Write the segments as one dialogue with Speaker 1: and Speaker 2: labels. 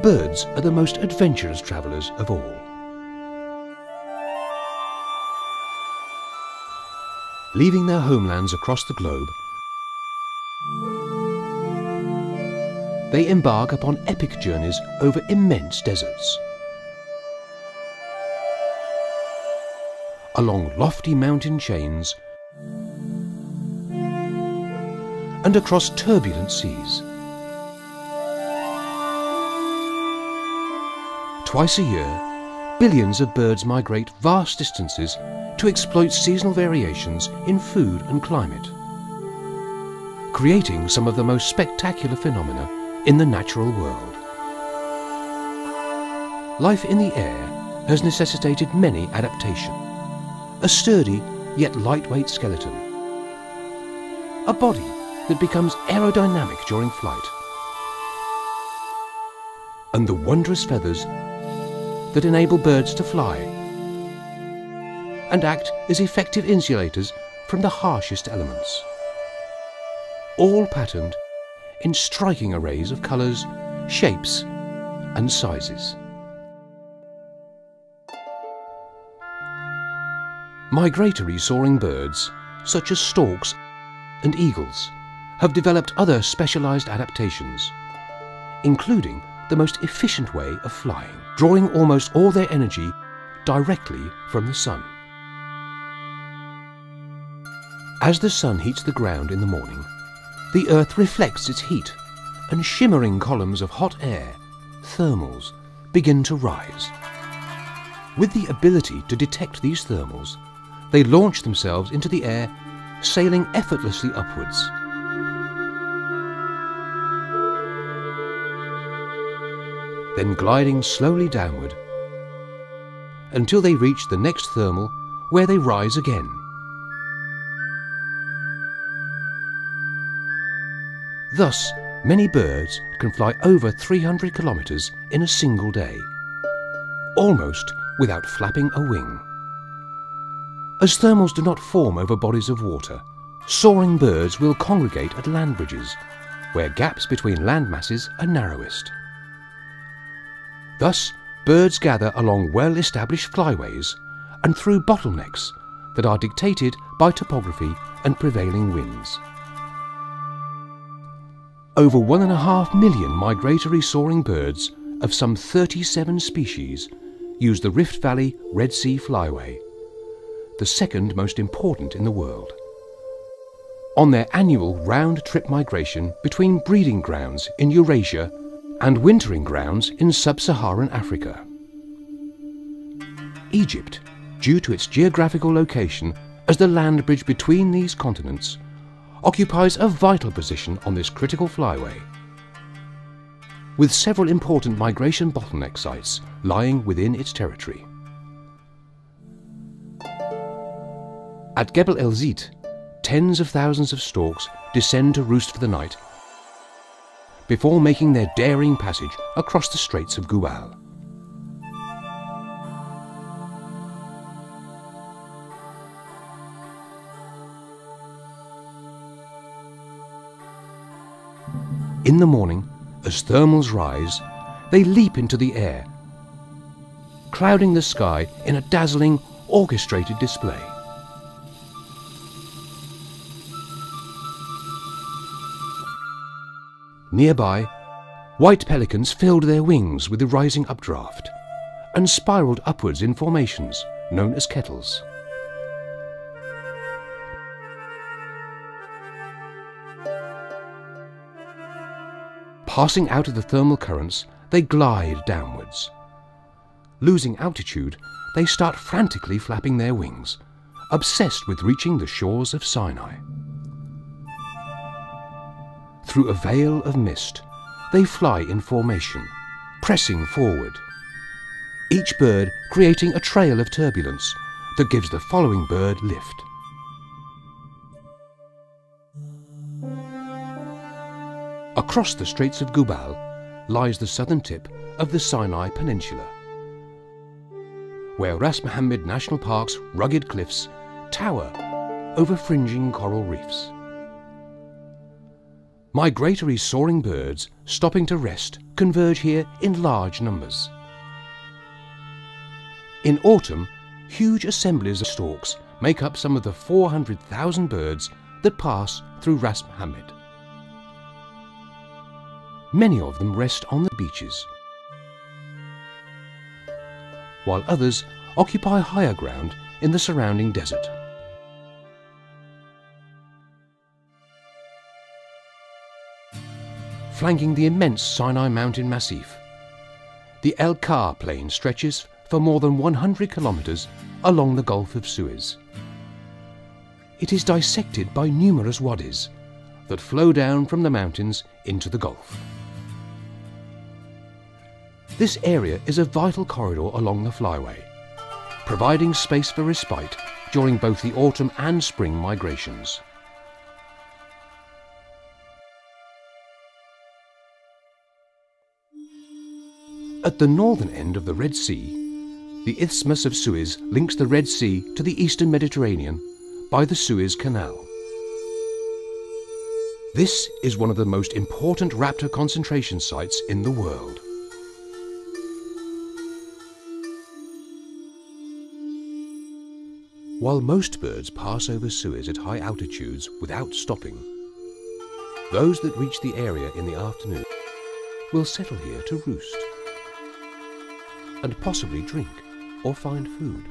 Speaker 1: Birds are the most adventurous travellers of all. Leaving their homelands across the globe, they embark upon epic journeys over immense deserts, along lofty mountain chains, and across turbulent seas. Twice a year, billions of birds migrate vast distances to exploit seasonal variations in food and climate, creating some of the most spectacular phenomena in the natural world. Life in the air has necessitated many adaptations. A sturdy yet lightweight skeleton, a body that becomes aerodynamic during flight, and the wondrous feathers that enable birds to fly and act as effective insulators from the harshest elements. All patterned in striking arrays of colours, shapes and sizes. Migratory soaring birds, such as storks and eagles, have developed other specialised adaptations, including the most efficient way of flying, drawing almost all their energy directly from the sun. As the sun heats the ground in the morning, the earth reflects its heat, and shimmering columns of hot air, thermals, begin to rise. With the ability to detect these thermals, they launch themselves into the air, sailing effortlessly upwards. Then gliding slowly downward until they reach the next thermal, where they rise again. Thus, many birds can fly over 300 kilometers in a single day, almost without flapping a wing. As thermals do not form over bodies of water, soaring birds will congregate at land bridges, where gaps between land masses are narrowest. Thus, birds gather along well-established flyways and through bottlenecks that are dictated by topography and prevailing winds. Over 1.5 million migratory soaring birds of some 37 species use the Rift Valley Red Sea Flyway, the second most important in the world, on their annual round-trip migration between breeding grounds in Eurasia and wintering grounds in sub-Saharan Africa. Egypt, due to its geographical location as the land bridge between these continents, occupies a vital position on this critical flyway, with several important migration bottleneck sites lying within its territory. At Gebel El Zit, tens of thousands of storks descend to roost for the night before making their daring passage across the Straits of Gual. In the morning, as thermals rise, they leap into the air, clouding the sky in a dazzling, orchestrated display. Nearby, white pelicans filled their wings with the rising updraft and spiraled upwards in formations known as kettles. Passing out of the thermal currents, they glide downwards. Losing altitude, they start frantically flapping their wings, obsessed with reaching the shores of Sinai. Through a veil of mist, they fly in formation, pressing forward, each bird creating a trail of turbulence that gives the following bird lift. Across the Straits of Gubal lies the southern tip of the Sinai Peninsula, where Ras Mohammed National Park's rugged cliffs tower over fringing coral reefs. Migratory soaring birds stopping to rest converge here in large numbers. In autumn, huge assemblies of storks make up some of the 400,000 birds that pass through Ras Mohammed. Many of them rest on the beaches, while others occupy higher ground in the surrounding desert. Flanking the immense Sinai mountain massif, the El Kar plain stretches for more than 100 kilometers along the Gulf of Suez. It is dissected by numerous wadis that flow down from the mountains into the Gulf. This area is a vital corridor along the flyway, providing space for respite during both the autumn and spring migrations. At the northern end of the Red Sea, the Isthmus of Suez links the Red Sea to the eastern Mediterranean by the Suez Canal. This is one of the most important raptor concentration sites in the world. While most birds pass over Suez at high altitudes without stopping, those that reach the area in the afternoon will settle here to roost and possibly drink or find food.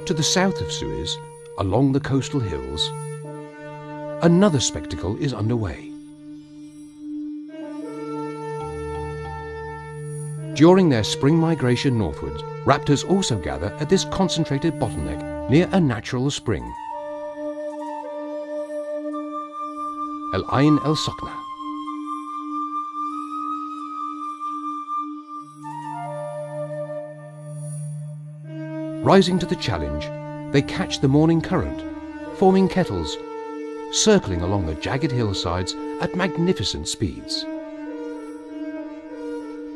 Speaker 1: To the south of Suez, along the coastal hills, another spectacle is underway. During their spring migration northwards, raptors also gather at this concentrated bottleneck near a natural spring, El Ain El Sakna. Rising to the challenge, they catch the morning current, forming kettles, circling along the jagged hillsides at magnificent speeds.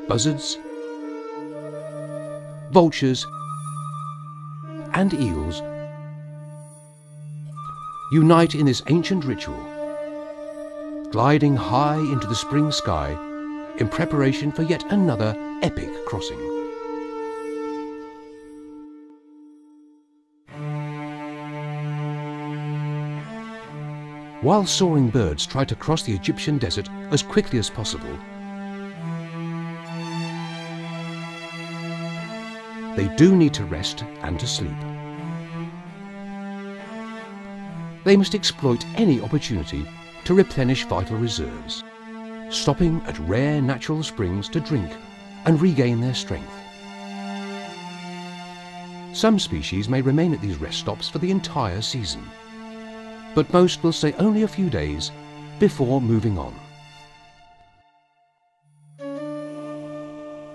Speaker 1: Buzzards, vultures, and eagles unite in this ancient ritual, gliding high into the spring sky in preparation for yet another epic crossing. While soaring birds try to cross the Egyptian desert as quickly as possible, they do need to rest and to sleep. They must exploit any opportunity to replenish vital reserves, stopping at rare natural springs to drink and regain their strength. Some species may remain at these rest stops for the entire season, but most will stay only a few days before moving on.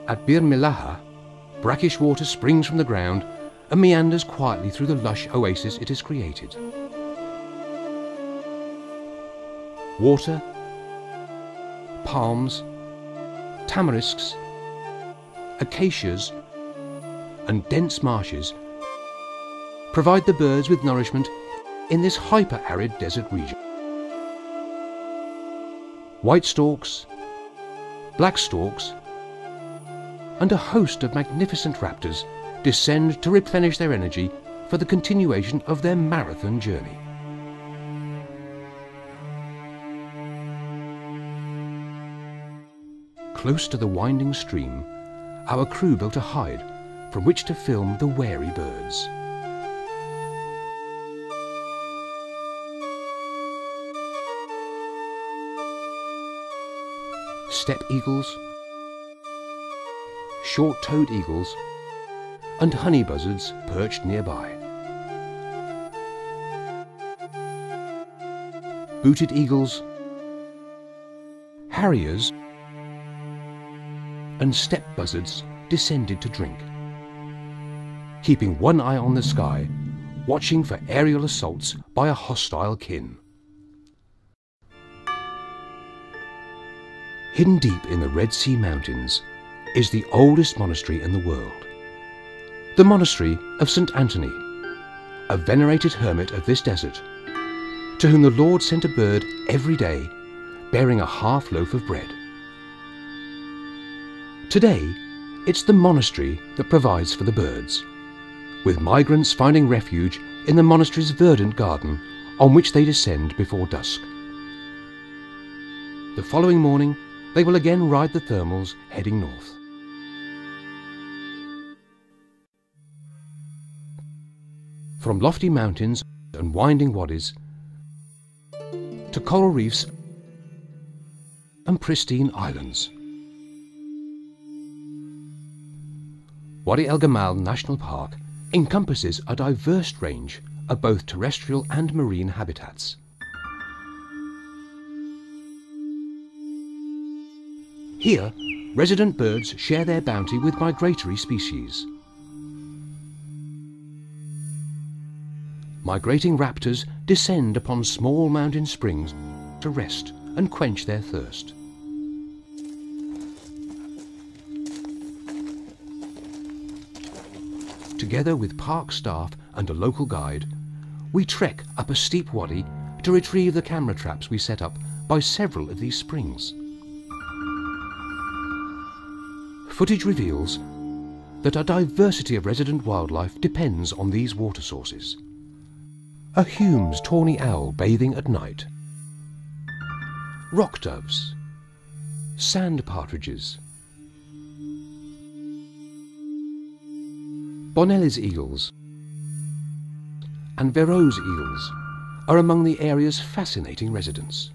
Speaker 1: At Bir Milaha, brackish water springs from the ground and meanders quietly through the lush oasis it has created. Water, palms, tamarisks, acacias, and dense marshes provide the birds with nourishment in this hyper-arid desert region. White storks, black storks, and a host of magnificent raptors descend to replenish their energy for the continuation of their marathon journey. Close to the winding stream, our crew built a hide from which to film the wary birds. Steppe eagles, short-toed eagles, and honey buzzards perched nearby. Booted eagles, harriers, and steppe buzzards descended to drink, keeping one eye on the sky, watching for aerial assaults by a hostile kin. Hidden deep in the Red Sea mountains is the oldest monastery in the world, the monastery of St. Anthony, a venerated hermit of this desert, to whom the Lord sent a bird every day, bearing a half loaf of bread. Today, it's the monastery that provides for the birds, with migrants finding refuge in the monastery's verdant garden, on which they descend before dusk. The following morning, they will again ride the thermals heading north. From lofty mountains and winding wadis to coral reefs and pristine islands, Wadi El Gamal National Park encompasses a diverse range of both terrestrial and marine habitats. Here, resident birds share their bounty with migratory species. Migrating raptors descend upon small mountain springs to rest and quench their thirst. Together with park staff and a local guide, we trek up a steep wadi to retrieve the camera traps we set up by several of these springs. Footage reveals that a diversity of resident wildlife depends on these water sources. A Hume's tawny owl bathing at night, rock doves, sand partridges, Bonnelly's eagles and Verreaux's eagles are among the area's fascinating residents.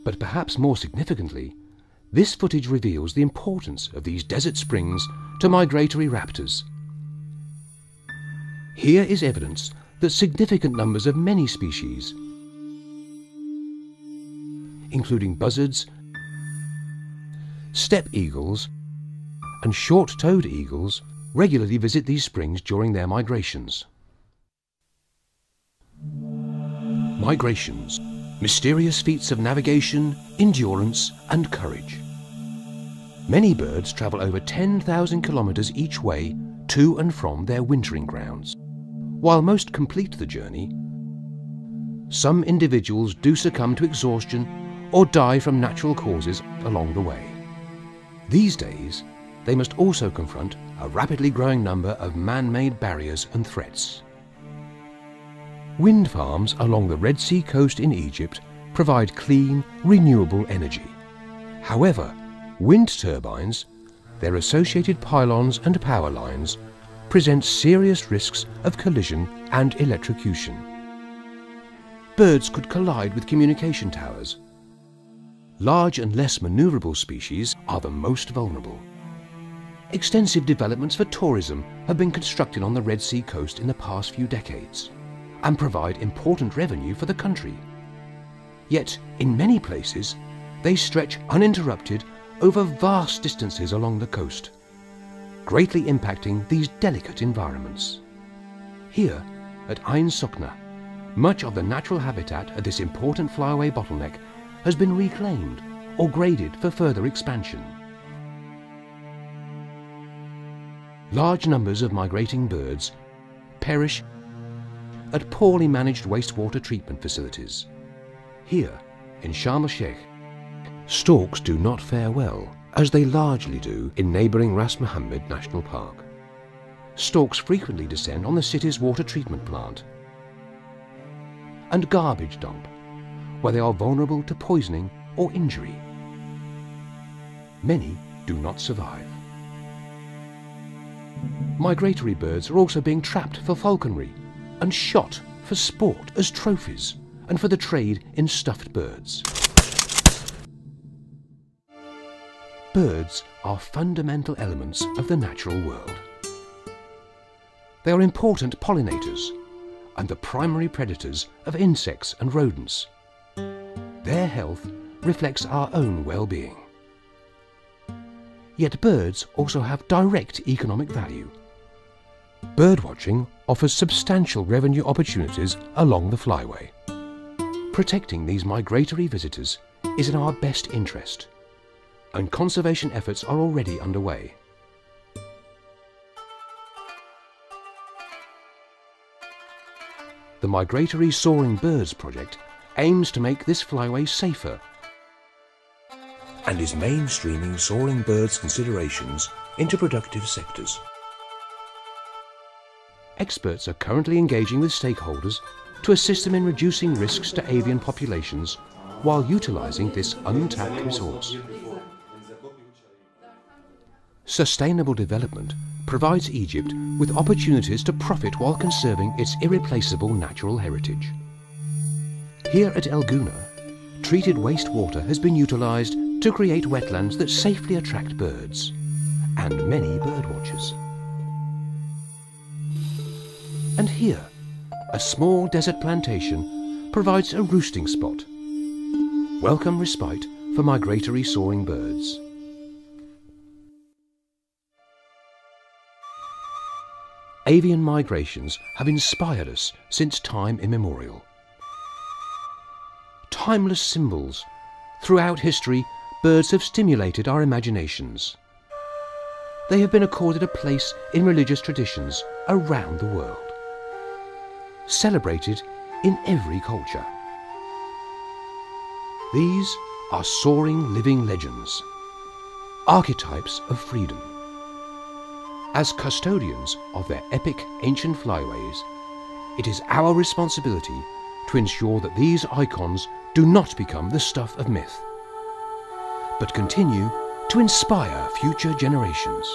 Speaker 1: But perhaps more significantly, this footage reveals the importance of these desert springs to migratory raptors. Here is evidence that significant numbers of many species, including buzzards, steppe eagles, and short-toed eagles, regularly visit these springs during their migrations. Migrations, mysterious feats of navigation, endurance, and courage. Many birds travel over 10,000 kilometers each way to and from their wintering grounds. While most complete the journey, some individuals do succumb to exhaustion or die from natural causes along the way. These days, they must also confront a rapidly growing number of man-made barriers and threats. Wind farms along the Red Sea coast in Egypt provide clean, renewable energy. However, wind turbines, their associated pylons and power lines, present serious risks of collision and electrocution. Birds could collide with communication towers. Large and less maneuverable species are the most vulnerable. Extensive developments for tourism have been constructed on the Red Sea coast in the past few decades and provide important revenue for the country. Yet, in many places, they stretch uninterrupted over vast distances along the coast, greatly impacting these delicate environments. Here, at Ain Sukna, much of the natural habitat at this important flyaway bottleneck has been reclaimed or graded for further expansion. Large numbers of migrating birds perish at poorly managed wastewater treatment facilities. Here, in Sharm el-Sheikh, storks do not fare well, as they largely do in neighbouring Ras Mohammed National Park. Storks frequently descend on the city's water treatment plant and garbage dump, where they are vulnerable to poisoning or injury. Many do not survive. Migratory birds are also being trapped for falconry and shot for sport as trophies and for the trade in stuffed birds. Birds are fundamental elements of the natural world. They are important pollinators and the primary predators of insects and rodents. Their health reflects our own well-being. Yet birds also have direct economic value. Birdwatching offers substantial revenue opportunities along the flyway. Protecting these migratory visitors is in our best interest, and conservation efforts are already underway. The Migratory Soaring Birds project aims to make this flyway safer and is mainstreaming soaring birds considerations into productive sectors. Experts are currently engaging with stakeholders to assist them in reducing risks to avian populations while utilising this untapped resource. Sustainable development provides Egypt with opportunities to profit while conserving its irreplaceable natural heritage. Here at El Gouna, treated wastewater has been utilised to create wetlands that safely attract birds and many birdwatchers. And here, a small desert plantation provides a roosting spot. Welcome respite for migratory soaring birds. Avian migrations have inspired us since time immemorial. Timeless symbols. Throughout history, birds have stimulated our imaginations. They have been accorded a place in religious traditions around the world, celebrated in every culture. These are soaring living legends, archetypes of freedom. As custodians of their epic ancient flyways, it is our responsibility to ensure that these icons do not become the stuff of myth, but continue to inspire future generations.